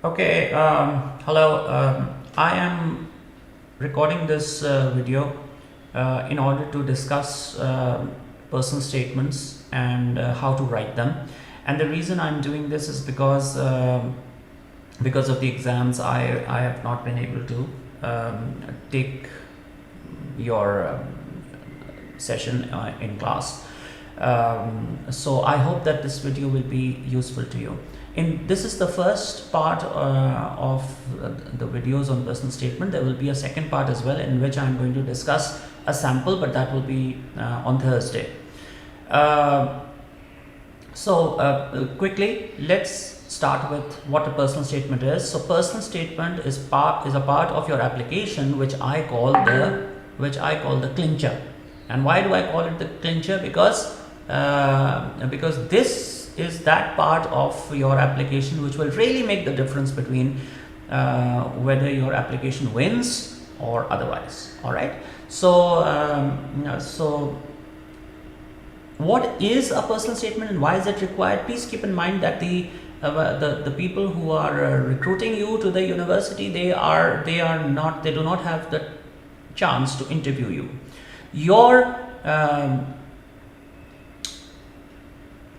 Okay, hello. I am recording this video in order to discuss personal statements and how to write them. And the reason I'm doing this is because of the exams, I have not been able to take your session in class. So I hope that this video will be useful to you. This is the first part of the videos on personal statement. There will be a second part as well, in which I'm going to discuss a sample, but that will be on Thursday. Quickly, let's start with what a personal statement is. So personal statement is a part of your application, which I call the clincher. And why do I call it the clincher? Because this is that part of your application which will really make the difference between whether your application wins or otherwise. All right. So what is a personal statement and why is it required? Please keep in mind that the people who are recruiting you to the university, they do not have the chance to interview you. Your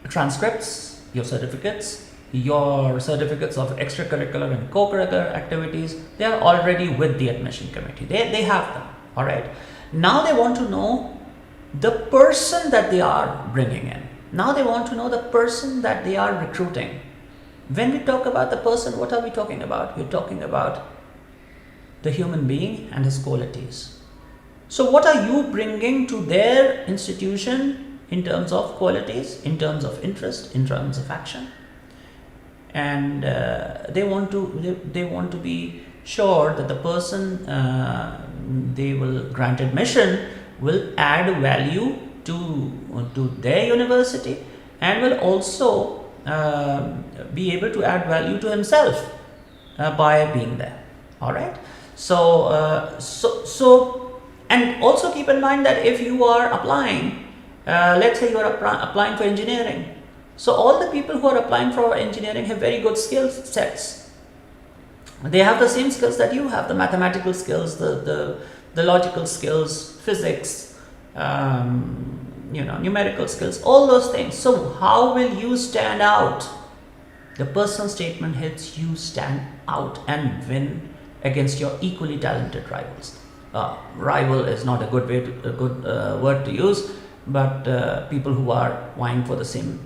transcripts, your certificates of extracurricular and co-curricular activities, they are already with the admission committee. They have them. All right. Now they want to know the person that they are bringing in. Now they want to know the person that they are recruiting. When we talk about the person, what are we talking about? We're talking about the human being and his qualities. So what are you bringing to their institution in terms of qualities, in terms of interest, in terms of action? And they want to be sure that the person they will grant admission will add value to their university and will also be able to add value to himself by being there. All right. And also keep in mind that if you are applying, let's say you are applying for engineering, so all the people who are applying for engineering have very good skill sets. They have the same skills that you have: the mathematical skills, the logical skills, physics, numerical skills, all those things. So how will you stand out? The personal statement helps you stand out and win against your equally talented rivals. Rival is not a good word to use, but people who are vying for the same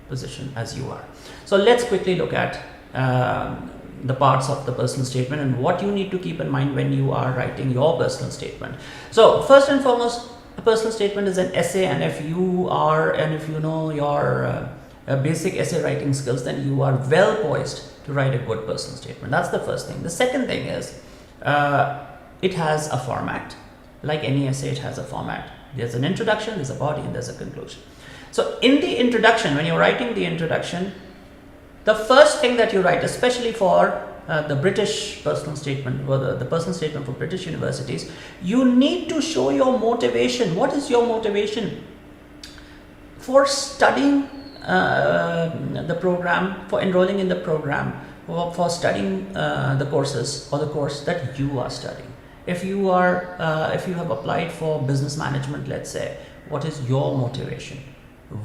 position as you are. So let's quickly look at the parts of the personal statement and what you need to keep in mind when you are writing your personal statement. So first and foremost, a personal statement is an essay, and if you know your basic essay writing skills, then you are well poised to write a good personal statement. That's the first thing. The second thing is it has a format. Like any essay, it has a format. There's an introduction, there's a body, and there's a conclusion. So in the introduction, when you're writing the introduction, the first thing that you write, especially for the British personal statement, or the personal statement for British universities, you need to show your motivation. What is your motivation for studying the program, for enrolling in the program, or for studying the courses or the course that you are studying? If you have applied for business management, let's say, what is your motivation?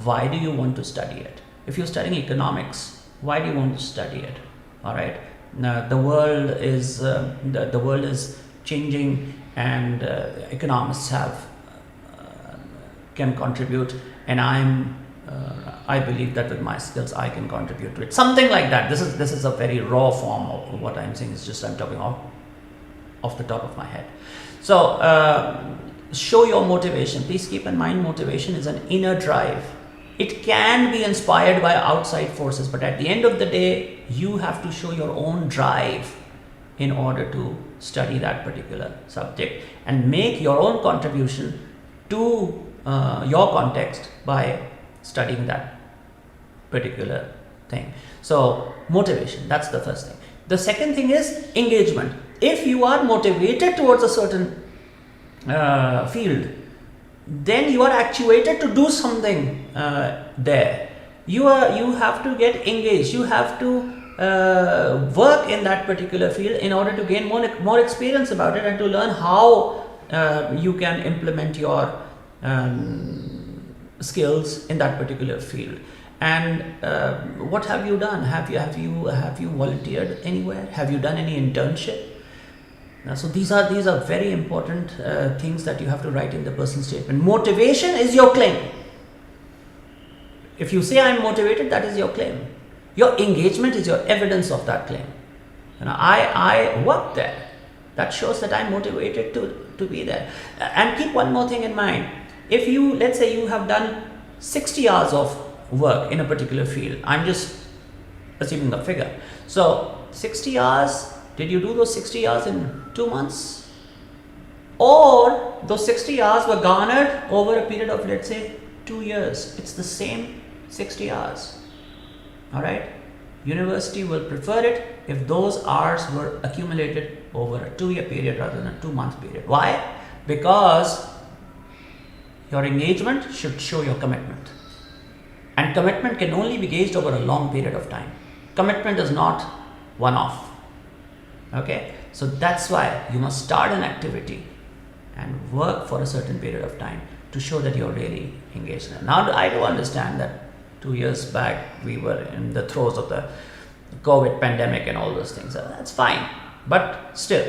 Why do you want to study it? If you're studying economics, why do you want to study it? All right. Now the world is changing, and economists can contribute, and I believe that with my skills I can contribute to it. Something like that. This is a very raw form of what I'm saying. It's just I'm talking off the top of my head. So show your motivation. Please keep in mind, motivation is an inner drive. It can be inspired by outside forces, but at the end of the day, you have to show your own drive in order to study that particular subject and make your own contribution to your context by studying that particular thing. So motivation, that's the first thing. The second thing is engagement. If you are motivated towards a certain field, then you are actuated to do something there. You have to get engaged. You have to work in that particular field in order to gain more experience about it and to learn how you can implement your skills in that particular field. And what have you done? Have you volunteered anywhere? Have you done any internship? So these are very important things that you have to write in the person statement. Motivation is your claim. If you say I'm motivated, that is your claim. Your engagement is your evidence of that claim. I work there. That shows that I'm motivated to be there. And keep one more thing in mind. If you, let's say you have done 60 hours of work in a particular field. I'm just assuming a figure. So 60 hours, did you do those 60 hours in 2 months? Or those 60 hours were garnered over a period of, let's say, 2 years. It's the same 60 hours. All right. University will prefer it if those hours were accumulated over a 2-year period rather than a 2-month period. Why? Because your engagement should show your commitment. And commitment can only be gauged over a long period of time. Commitment is not one-off. Okay. So that's why you must start an activity and work for a certain period of time to show that you're really engaged in it. Now, I do understand that 2 years back we were in the throes of the COVID pandemic and all those things. That's fine. But still,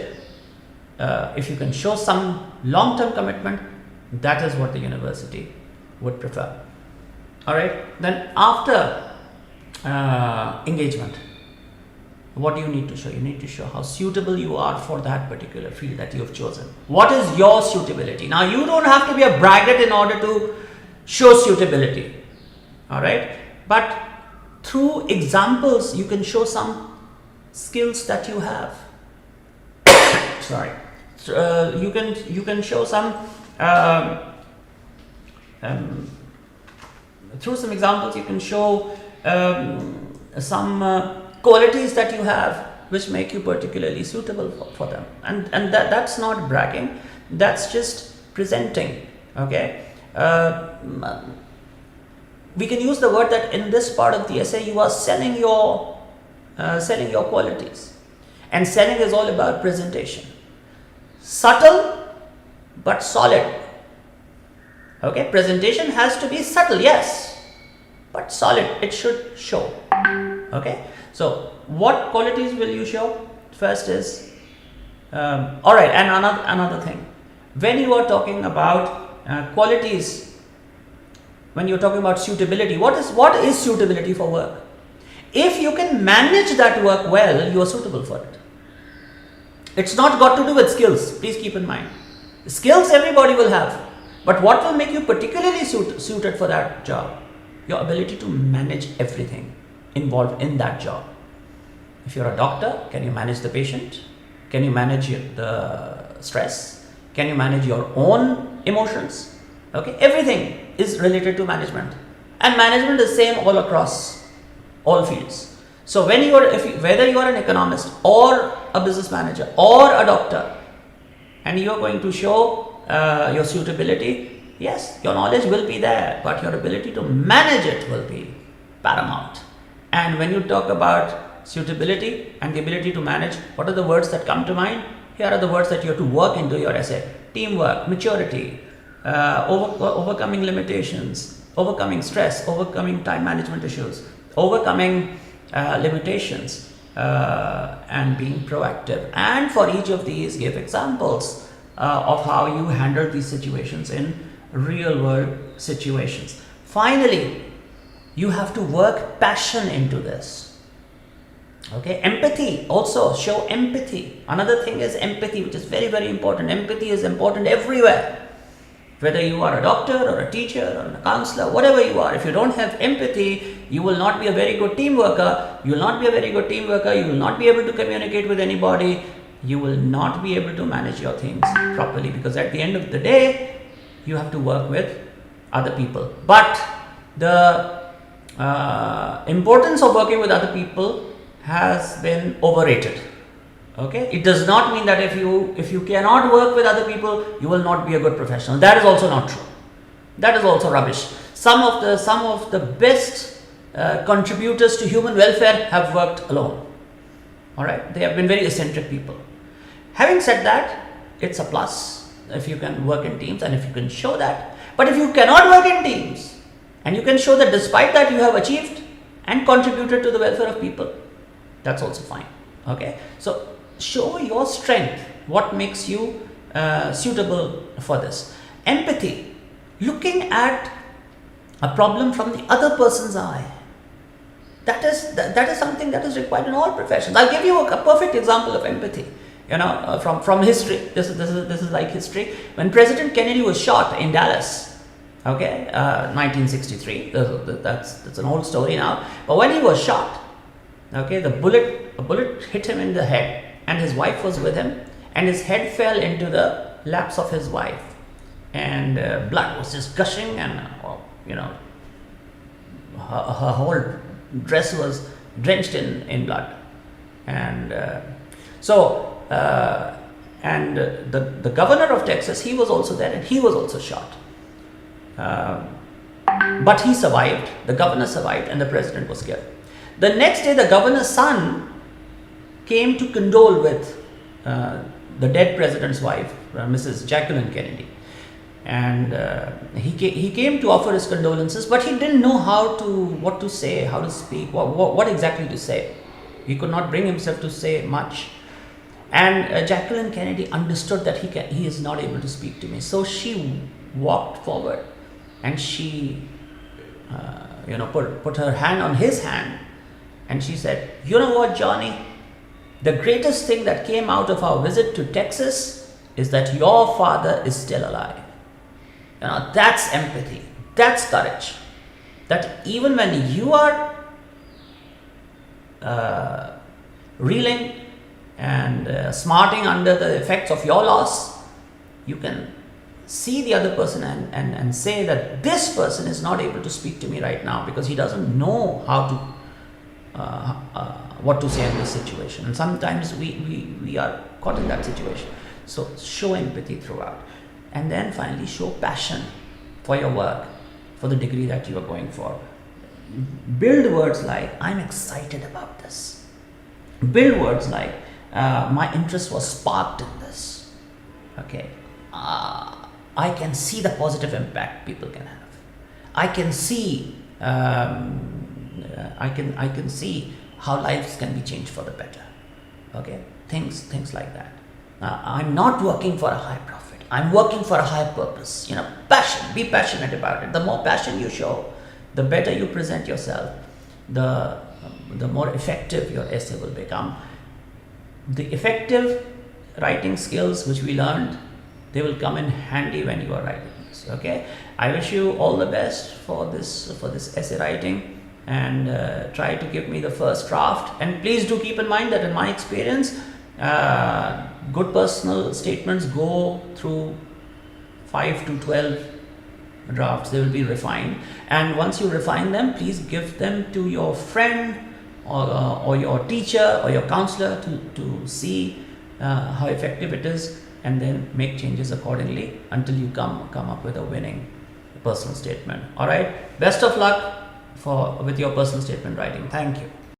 if you can show some long-term commitment, that is what the university would prefer. All right. Then after engagement, what do you need to show? You need to show how suitable you are for that particular field that you have chosen. What is your suitability? Now, you don't have to be a braggart in order to show suitability. All right. But through examples, you can show some skills that you have. Sorry. You can show some through some examples. You can show some qualities that you have which make you particularly suitable for them, and that's not bragging. That's just presenting. Okay. We can use the word that in this part of the essay you are selling your qualities, and selling is all about presentation. Subtle but solid. Okay, presentation has to be subtle, yes, but solid. It should show. Okay, so what qualities will you show? First is all right, and another thing. When you are talking about qualities. When you're talking about suitability, what is suitability for work? If you can manage that work well, you are suitable for it. It's not got to do with skills. Please keep in mind. Skills everybody will have. But what will make you particularly suited for that job? Your ability to manage everything involved in that job. If you're a doctor, can you manage the patient? Can you manage the stress? Can you manage your own emotions? Okay, everything is related to management, and management is same all across all fields. So when whether you are an economist or a business manager or a doctor, and you are going to show your suitability, yes, your knowledge will be there, but your ability to manage it will be paramount. And when you talk about suitability and the ability to manage, what are the words that come to mind? Here are the words that you have to work into your essay: teamwork, maturity, overcoming limitations, overcoming stress, overcoming time management issues, overcoming limitations, and being proactive. And for each of these, give examples of how you handle these situations in real world situations. Finally, you have to work passion into this. Okay, empathy, also show empathy. Another thing is empathy, which is very, very important. Empathy is important everywhere. Whether you are a doctor or a teacher or a counselor, whatever you are, if you don't have empathy, you will not be a very good team worker. You will not be a very good team worker. You will not be able to communicate with anybody. You will not be able to manage your things properly, because at the end of the day, you have to work with other people. But the importance of working with other people has been overrated. Okay, it does not mean that if you cannot work with other people, you will not be a good professional. That is also not true. That is also rubbish. Some of the best contributors to human welfare have worked alone. All right, they have been very eccentric people. Having said that, it's a plus if you can work in teams and if you can show that. But if you cannot work in teams and you can show that despite that you have achieved and contributed to the welfare of people, that's also fine. Okay, so show your strength, what makes you suitable for this. Empathy, looking at a problem from the other person's eye. That is something that is required in all professions. I'll give you a perfect example of empathy. From history. This is like history. When President Kennedy was shot in Dallas, okay, 1963. That's an old story now. But when he was shot, okay, a bullet hit him in the head, and his wife was with him, and his head fell into the laps of his wife, and blood was just gushing, and her whole dress was drenched in blood, and the governor of Texas, he was also there, and he was also shot, but he survived. The governor survived, and the president was killed. The next day, the governor's son came to condole with the dead president's wife, Mrs. Jacqueline Kennedy. And he came to offer his condolences, but he didn't know what to say, how to speak, what exactly to say. He could not bring himself to say much. And Jacqueline Kennedy understood that he is not able to speak to me. So she walked forward, and she put her hand on his hand, and she said, "You know what, Johnny? The greatest thing that came out of our visit to Texas is that your father is still alive." That's empathy. That's courage. That even when you are reeling and smarting under the effects of your loss, you can see the other person and say that this person is not able to speak to me right now because he doesn't know how to what to say in this situation. And sometimes we are caught in that situation. So show empathy throughout. And then finally show passion for your work, for the degree that you are going for. Build words like, "I'm excited about this." Build words like, "My interest was sparked in this." Okay, I can see the positive impact people can have. I can see, I can see how lives can be changed for the better. Okay, things like that. I'm not working for a high profit. I'm working for a higher purpose. Passion. Be passionate about it. The more passion you show, the better you present yourself, the more effective your essay will become. The effective writing skills which we learned, they will come in handy when you are writing this. Okay. I wish you all the best for this essay writing, and try to give me the first draft. And please do keep in mind that in my experience, good personal statements go through 5 to 12 drafts. They will be refined, and once you refine them, please give them to your friend or your teacher or your counselor to see how effective it is, and then make changes accordingly until you come up with a winning personal statement. All right, best of luck with your personal statement writing. Thank you.